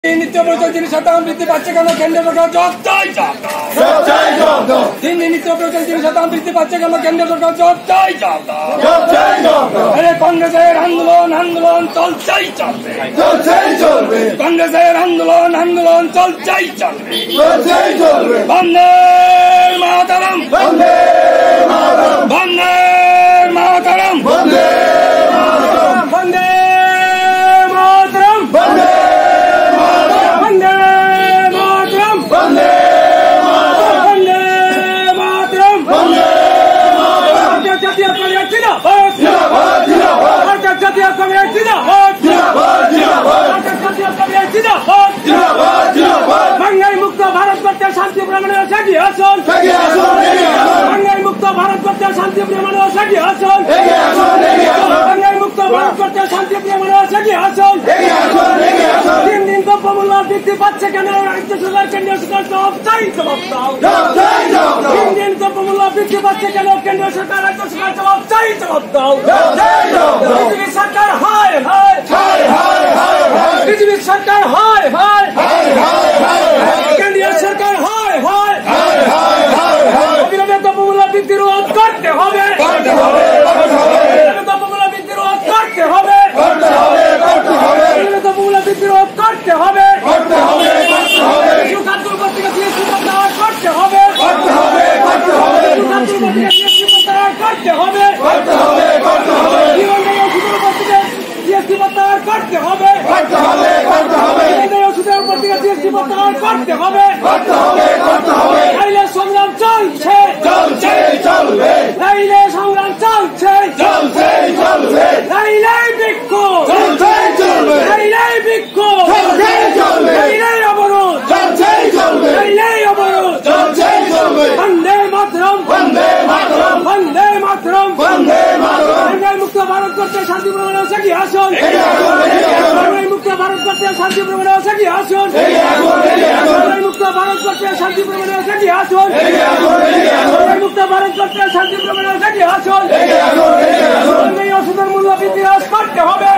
নিত্য প্রয়োজন জিনিস দাম বৃদ্ধি পাচ্ছে কেন? কেন্দ্র সরকার জবাব চাই। দিন দিন নিত্য প্রয়োজন জিনিস দাম বৃদ্ধি পাচ্ছে কেন? কেন্দ্র সরকার জবাব চাই। কংগ্রেসের আন্দোলন চলছেই চলবে। কংগ্রেসের আন্দোলন চলছেই চলবে। বন্দে মাতরম, বন্দে মাতরম, বন্দে বাংলায় মুক্ত ভারত করতে শান্তি প্রমাণের সাক্ষী আসুন। বাংলায় মুক্ত ভারত করতে শান্তি প্রমাণের সাক্ষী আসুন। বাংলায় মুক্ত ভারত করতে শান্তি প্রমাণের সাক্ষী আসুন। দিন দিন দ্রব্যমূল্য বৃদ্ধি পাচ্ছে কেন? রাজ্য সরকার কেন্দ্রীয় সরকার জবাব চাই, জবাব দাও। দিন দিন দ্রব্যমূল্য বৃদ্ধি পাচ্ছে কেন? কেন্দ্রীয় সরকার রাজ্য সরকার জবাব চাই, জবাব দাও। বিজেপি সরকার হায় হায়, বিজেপি সরকার হায় হায়, কেন্দ্রীয় সরকার হায় হায়। অবিলম্বে দ্রব্যমূল্য বৃদ্ধি রোধ করতে হবে। দ্রব্যমূল্য বৃদ্ধি রোধ করতে হবে। দ্রব্যমূল্য বৃদ্ধি রোধ করতে হবে। খাদ্য করতে হবে। করতে হবে। জিএসটি প্রত্যাহার করতে হবে। ওষুধের উপর থেকে জিএসটি প্রত্যাহার করতে হবে। রাইলের সংগ্রাম চলছে, রাইলের সংগ্রাম চলছে। রাইলের বিক্ষোভ, রাইলের বিক্ষোভ, রাইলের অবরোধ, রাইলের অবরোধ। বন্দে মাতরম, বন্দে মাতরম, বন্দে মাতরম, বন্দে মাতরম। বাংলায় মুক্ত ভারত করতে শান্তি প্রমাণের সাক্ষী আসুন। বাংলায় মুক্ত ভারত করতে শান্তি প্রমাণের সাক্ষী আসুন। বাংলায় মুক্ত ভারত করতে শান্তি প্রমাণের সাক্ষী আসুন। বাংলায় মুক্ত ভারত করতে শান্তি প্রমাণের সাক্ষী আসুন। ওষুধের মূল্য বৃদ্ধি হ্রাস করতে হবে।